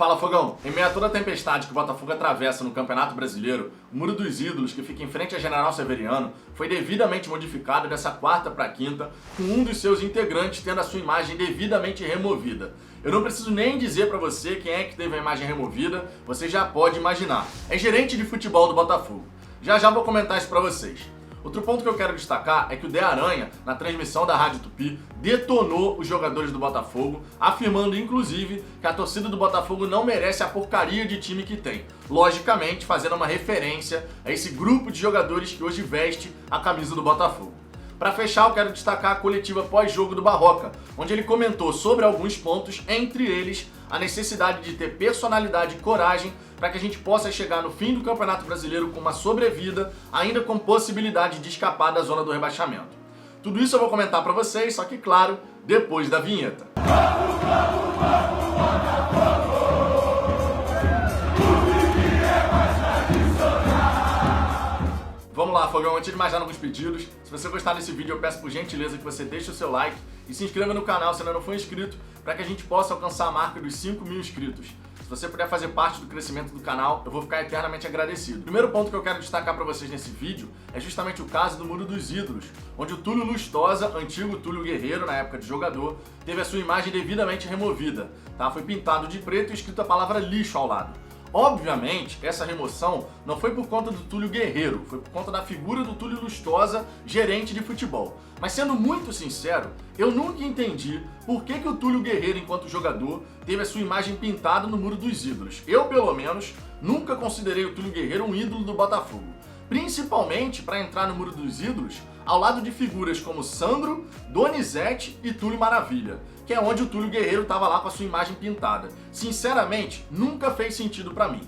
Fala, Fogão! Em meio a toda a tempestade que o Botafogo atravessa no Campeonato Brasileiro, o Muro dos Ídolos, que fica em frente a General Severiano, foi devidamente modificado dessa quarta para quinta, com um dos seus integrantes tendo a sua imagem devidamente removida. Eu não preciso nem dizer para você quem é que teve a imagem removida, você já pode imaginar. É gerente de futebol do Botafogo. Já vou comentar isso para vocês. Outro ponto que eu quero destacar é que o De Aranha, na transmissão da Rádio Tupi, detonou os jogadores do Botafogo, afirmando inclusive que a torcida do Botafogo não merece a porcaria de time que tem. Logicamente, fazendo uma referência a esse grupo de jogadores que hoje veste a camisa do Botafogo. Para fechar, eu quero destacar a coletiva pós-jogo do Barroca, onde ele comentou sobre alguns pontos, entre eles a necessidade de ter personalidade e coragem para que a gente possa chegar no fim do Campeonato Brasileiro com uma sobrevida, ainda com possibilidade de escapar da zona do rebaixamento. Tudo isso eu vou comentar para vocês, só que claro, depois da vinheta. Vamos lá, Fogão, antes de mais nada, alguns pedidos. Se você gostar desse vídeo, eu peço por gentileza que você deixe o seu like e se inscreva no canal se ainda não for inscrito, para que a gente possa alcançar a marca dos 5.000 inscritos. Se você puder fazer parte do crescimento do canal, eu vou ficar eternamente agradecido. O primeiro ponto que eu quero destacar para vocês nesse vídeo é justamente o caso do Muro dos Ídolos, onde o Túlio Lustosa, antigo Túlio Guerreiro, na época de jogador, teve a sua imagem devidamente removida. Tá? Foi pintado de preto e escrito a palavra lixo ao lado. Obviamente, essa remoção não foi por conta do Túlio Guerreiro, foi por conta da figura do Túlio Lustosa, gerente de futebol. Mas sendo muito sincero, eu nunca entendi por que o Túlio Guerreiro, enquanto jogador, teve a sua imagem pintada no Muro dos Ídolos. Eu, pelo menos, nunca considerei o Túlio Guerreiro um ídolo do Botafogo. Principalmente para entrar no Muro dos Ídolos ao lado de figuras como Sandro, Donizete e Túlio Maravilha, que é onde o Túlio Guerreiro estava lá com a sua imagem pintada. Sinceramente, nunca fez sentido para mim.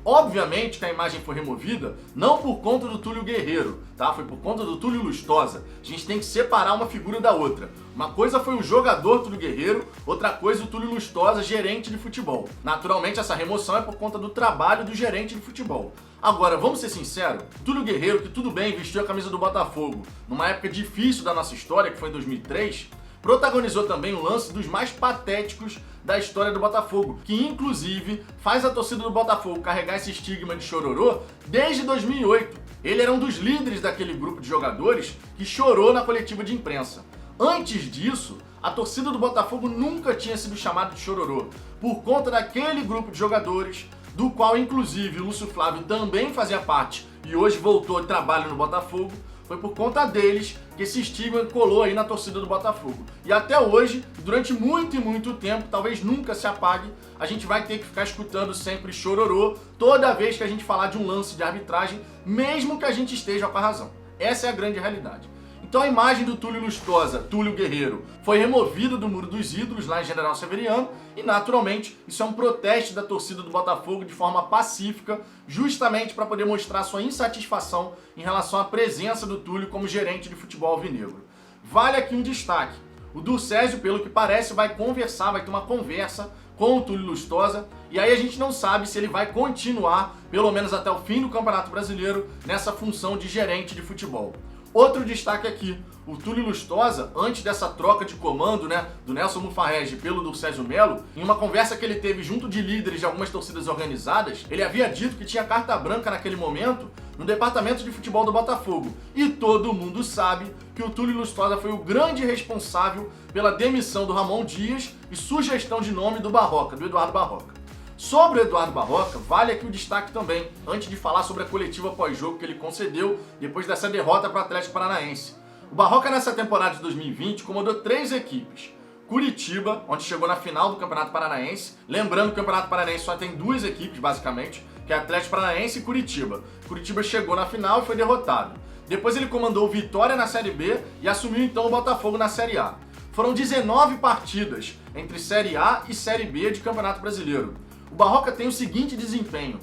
Obviamente que a imagem foi removida não por conta do Túlio Guerreiro, tá? Foi por conta do Túlio Lustosa. A gente tem que separar uma figura da outra. Uma coisa foi o jogador Túlio Guerreiro, outra coisa o Túlio Lustosa, gerente de futebol. Naturalmente, essa remoção é por conta do trabalho do gerente de futebol. Agora, vamos ser sinceros, Túlio Guerreiro, que tudo bem, vestiu a camisa do Botafogo numa época difícil da nossa história, que foi em 2003, protagonizou também um lance dos mais patéticos da história do Botafogo, que inclusive faz a torcida do Botafogo carregar esse estigma de chororô desde 2008. Ele era um dos líderes daquele grupo de jogadores que chorou na coletiva de imprensa. Antes disso, a torcida do Botafogo nunca tinha sido chamada de chororô, por conta daquele grupo de jogadores, do qual inclusive o Lúcio Flávio também fazia parte e hoje voltou e trabalha no Botafogo. Foi por conta deles que esse estigma colou aí na torcida do Botafogo. E até hoje, durante muito e muito tempo, talvez nunca se apague, a gente vai ter que ficar escutando sempre chororô toda vez que a gente falar de um lance de arbitragem, mesmo que a gente esteja com a razão. Essa é a grande realidade. Então a imagem do Túlio Lustosa, Túlio Guerreiro, foi removida do Muro dos Ídolos, lá em General Severiano, e naturalmente isso é um protesto da torcida do Botafogo de forma pacífica, justamente para poder mostrar sua insatisfação em relação à presença do Túlio como gerente de futebol alvinegro. Vale aqui um destaque: o Durcésio, pelo que parece, vai ter uma conversa com o Túlio Lustosa, e aí a gente não sabe se ele vai continuar, pelo menos até o fim do Campeonato Brasileiro, nessa função de gerente de futebol. Outro destaque aqui, o Túlio Lustosa, antes dessa troca de comando, do Nelson Mufarrege pelo Durcésio Melo, em uma conversa que ele teve junto de líderes de algumas torcidas organizadas, ele havia dito que tinha carta branca naquele momento no departamento de futebol do Botafogo. E todo mundo sabe que o Túlio Lustosa foi o grande responsável pela demissão do Ramon Dias e sugestão de nome do Barroca, do Eduardo Barroca. Sobre o Eduardo Barroca, vale aqui o destaque também, antes de falar sobre a coletiva pós-jogo que ele concedeu depois dessa derrota para o Atlético Paranaense. O Barroca, nessa temporada de 2020, comandou 3 equipes. Curitiba, onde chegou na final do Campeonato Paranaense. Lembrando que o Campeonato Paranaense só tem 2 equipes, basicamente, que é Atlético Paranaense e Curitiba. Curitiba chegou na final e foi derrotado. Depois ele comandou o Vitória na Série B e assumiu então o Botafogo na Série A. Foram 19 partidas entre Série A e Série B de Campeonato Brasileiro. O Barroca tem o seguinte desempenho: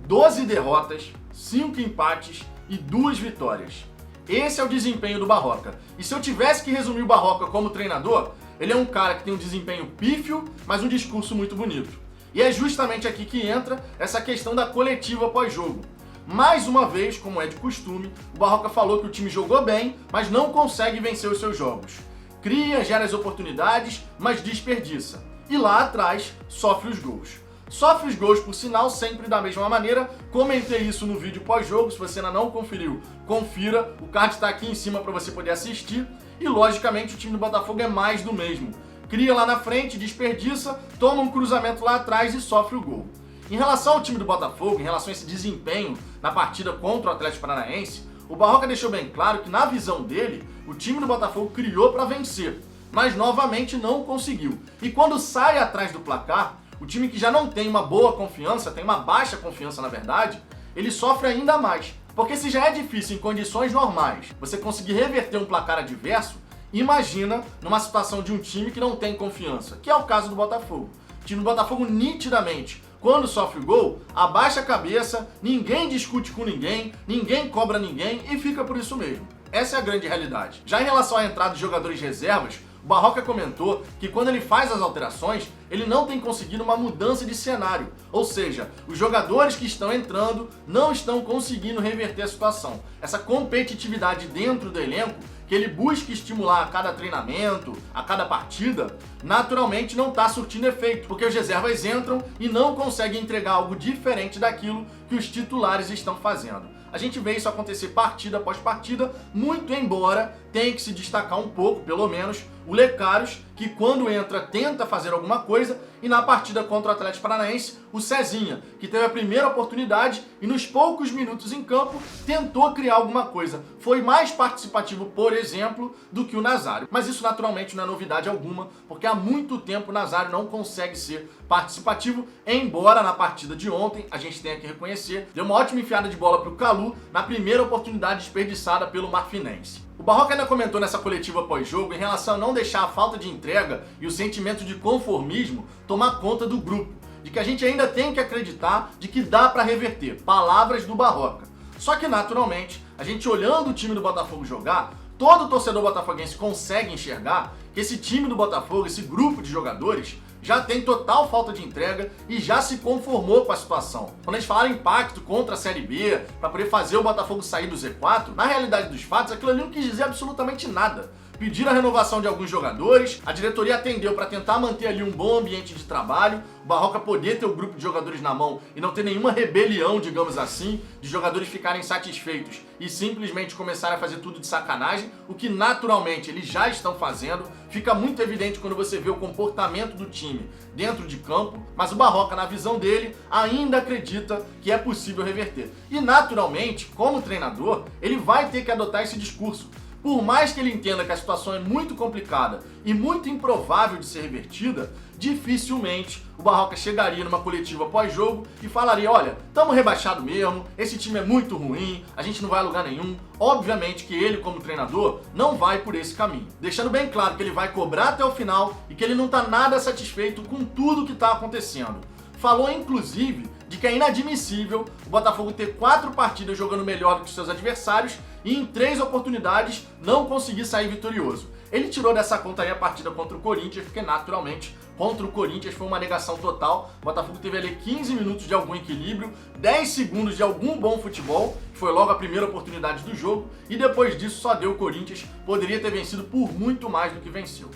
12 derrotas, 5 empates e 2 vitórias. Esse é o desempenho do Barroca. E se eu tivesse que resumir o Barroca como treinador, ele é um cara que tem um desempenho pífio, mas um discurso muito bonito. E é justamente aqui que entra essa questão da coletiva pós-jogo. Mais uma vez, como é de costume, o Barroca falou que o time jogou bem, mas não consegue vencer os seus jogos. Cria, gera as oportunidades, mas desperdiça. E lá atrás, sofre os gols. Sofre os gols, por sinal, sempre da mesma maneira. Comentei isso no vídeo pós-jogo, se você ainda não conferiu, confira. O card está aqui em cima para você poder assistir. E, logicamente, o time do Botafogo é mais do mesmo. Cria lá na frente, desperdiça, toma um cruzamento lá atrás e sofre o gol. Em relação ao time do Botafogo, em relação a esse desempenho na partida contra o Atlético Paranaense, o Barroca deixou bem claro que, na visão dele, o time do Botafogo criou para vencer, mas novamente não conseguiu. E quando sai atrás do placar, o time que já não tem uma boa confiança, tem uma baixa confiança na verdade, ele sofre ainda mais. Porque se já é difícil em condições normais você conseguir reverter um placar adverso, imagina numa situação de um time que não tem confiança, que é o caso do Botafogo. O time do Botafogo nitidamente, quando sofre o gol, abaixa a cabeça, ninguém discute com ninguém, ninguém cobra ninguém e fica por isso mesmo. Essa é a grande realidade. Já em relação à entrada de jogadores reservas, o Barroca comentou que quando ele faz as alterações, ele não tem conseguido uma mudança de cenário. Ou seja, os jogadores que estão entrando não estão conseguindo reverter a situação. Essa competitividade dentro do elenco, que ele busca estimular a cada treinamento, a cada partida, naturalmente não está surtindo efeito, porque os reservas entram e não conseguem entregar algo diferente daquilo que os titulares estão fazendo. A gente vê isso acontecer partida após partida, muito embora tenha que se destacar um pouco, pelo menos, o Lecarios, que quando entra tenta fazer alguma coisa, e na partida contra o Atlético Paranaense, o Cezinha, que teve a primeira oportunidade e nos poucos minutos em campo tentou criar alguma coisa. Foi mais participativo, por exemplo, do que o Nazário. Mas isso naturalmente não é novidade alguma, porque há muito tempo o Nazário não consegue ser participativo, embora na partida de ontem, a gente tenha que reconhecer, deu uma ótima enfiada de bola para o Calu na primeira oportunidade desperdiçada pelo Marfinense. O Barroca ainda comentou nessa coletiva pós-jogo em relação a não deixar a falta de entrega e o sentimento de conformismo tomar conta do grupo, de que a gente ainda tem que acreditar de que dá para reverter. Palavras do Barroca. Só que, naturalmente, a gente olhando o time do Botafogo jogar, todo torcedor botafoguense consegue enxergar que esse time do Botafogo, esse grupo de jogadores, já tem total falta de entrega e já se conformou com a situação. Quando a gente fala em pacto contra a Série B, para poder fazer o Botafogo sair do Z4, na realidade dos fatos, aquilo ali não quis dizer absolutamente nada. Pediram a renovação de alguns jogadores, a diretoria atendeu para tentar manter ali um bom ambiente de trabalho, o Barroca poder ter o grupo de jogadores na mão e não ter nenhuma rebelião, digamos assim, de jogadores ficarem satisfeitos e simplesmente começarem a fazer tudo de sacanagem, o que naturalmente eles já estão fazendo. Fica muito evidente quando você vê o comportamento do time dentro de campo, mas o Barroca, na visão dele, ainda acredita que é possível reverter. E naturalmente, como treinador, ele vai ter que adotar esse discurso. Por mais que ele entenda que a situação é muito complicada e muito improvável de ser revertida, dificilmente o Barroca chegaria numa coletiva pós-jogo e falaria: olha, estamos rebaixados mesmo, esse time é muito ruim, a gente não vai a lugar nenhum. Obviamente que ele, como treinador, não vai por esse caminho. Deixando bem claro que ele vai cobrar até o final e que ele não está nada satisfeito com tudo que está acontecendo. Falou, inclusive, de que é inadmissível o Botafogo ter 4 partidas jogando melhor do que seus adversários e em 3 oportunidades não conseguir sair vitorioso. Ele tirou dessa conta aí a partida contra o Corinthians, porque naturalmente contra o Corinthians foi uma negação total. O Botafogo teve ali 15 minutos de algum equilíbrio, 10 segundos de algum bom futebol, que foi logo a primeira oportunidade do jogo, e depois disso só deu o Corinthians, poderia ter vencido por muito mais do que venceu.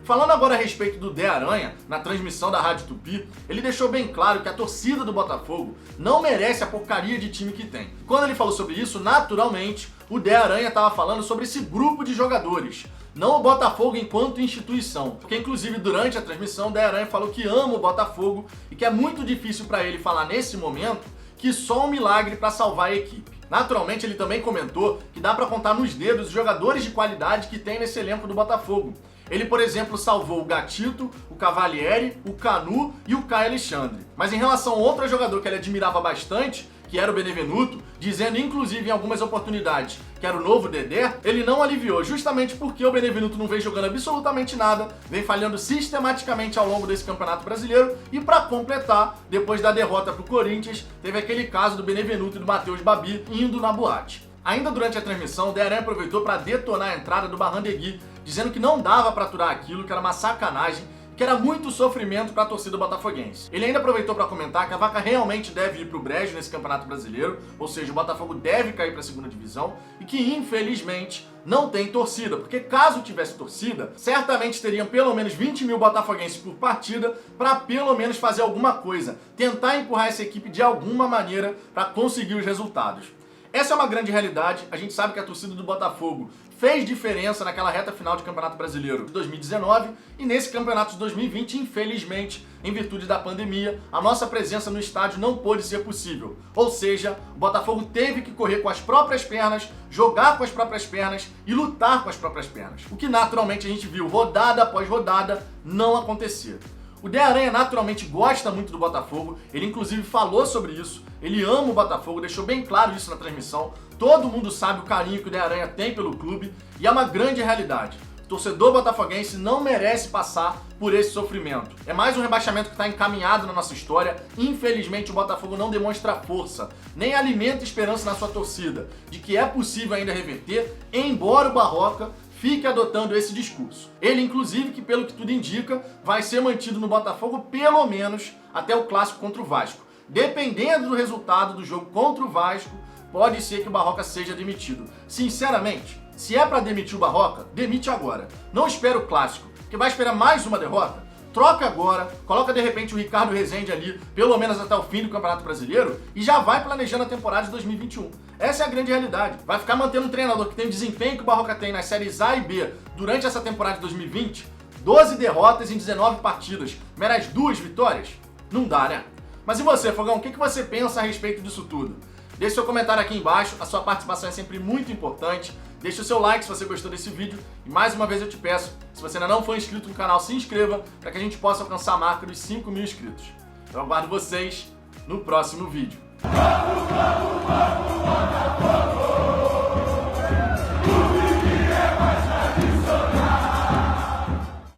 Falando agora a respeito do Dé Aranha, na transmissão da Rádio Tupi, ele deixou bem claro que a torcida do Botafogo não merece a porcaria de time que tem. Quando ele falou sobre isso, naturalmente, o Dé Aranha estava falando sobre esse grupo de jogadores, não o Botafogo enquanto instituição. Porque, inclusive, durante a transmissão, o Dé Aranha falou que ama o Botafogo e que é muito difícil para ele falar nesse momento que só um milagre para salvar a equipe. Naturalmente, ele também comentou que dá para contar nos dedos os jogadores de qualidade que tem nesse elenco do Botafogo. Ele, por exemplo, salvou o Gatito, o Cavalieri, o Canu e o Caio Alexandre. Mas em relação a outro jogador que ele admirava bastante, que era o Benevenuto, dizendo inclusive em algumas oportunidades que era o novo Dedé, ele não aliviou, justamente porque o Benevenuto não vem jogando absolutamente nada, vem falhando sistematicamente ao longo desse Campeonato Brasileiro, e para completar, depois da derrota pro Corinthians, teve aquele caso do Benevenuto e do Matheus Babi indo na boate. Ainda durante a transmissão, o Dé Aranha aproveitou para detonar a entrada do Barrandegui, dizendo que não dava para aturar aquilo, que era uma sacanagem, que era muito sofrimento para a torcida botafoguense. Ele ainda aproveitou para comentar que a vaca realmente deve ir para o brejo nesse Campeonato Brasileiro, ou seja, o Botafogo deve cair para a segunda divisão e que, infelizmente, não tem torcida, porque caso tivesse torcida, certamente teriam pelo menos 20 mil botafoguenses por partida para pelo menos fazer alguma coisa, tentar empurrar essa equipe de alguma maneira para conseguir os resultados. Essa é uma grande realidade, a gente sabe que a torcida do Botafogo fez diferença naquela reta final de Campeonato Brasileiro de 2019 e nesse Campeonato de 2020, infelizmente, em virtude da pandemia, a nossa presença no estádio não pôde ser possível. Ou seja, o Botafogo teve que correr com as próprias pernas, jogar com as próprias pernas e lutar com as próprias pernas. O que naturalmente a gente viu rodada após rodada não acontecer. O De Aranha naturalmente gosta muito do Botafogo, ele inclusive falou sobre isso, ele ama o Botafogo, deixou bem claro isso na transmissão, todo mundo sabe o carinho que o De Aranha tem pelo clube e é uma grande realidade. O torcedor botafoguense não merece passar por esse sofrimento. É mais um rebaixamento que está encaminhado na nossa história, infelizmente o Botafogo não demonstra força, nem alimenta esperança na sua torcida, de que é possível ainda reverter, embora o Barroca fique adotando esse discurso. Ele, inclusive, que pelo que tudo indica, vai ser mantido no Botafogo pelo menos até o clássico contra o Vasco. Dependendo do resultado do jogo contra o Vasco, pode ser que o Barroca seja demitido. Sinceramente, se é para demitir o Barroca, demite agora. Não espera o clássico, que vai esperar mais uma derrota. Troca agora, coloca de repente o Ricardo Rezende ali, pelo menos até o fim do Campeonato Brasileiro, e já vai planejando a temporada de 2021. Essa é a grande realidade. Vai ficar mantendo um treinador que tem o desempenho que o Barroca tem nas séries A e B durante essa temporada de 2020, 12 derrotas em 19 partidas, meras 2 vitórias? Não dá, né? Mas e você, Fogão, o que você pensa a respeito disso tudo? Deixe seu comentário aqui embaixo, a sua participação é sempre muito importante. Deixe o seu like se você gostou desse vídeo. E mais uma vez eu te peço, se você ainda não for inscrito no canal, se inscreva para que a gente possa alcançar a marca dos 5 mil inscritos. Eu aguardo vocês no próximo vídeo.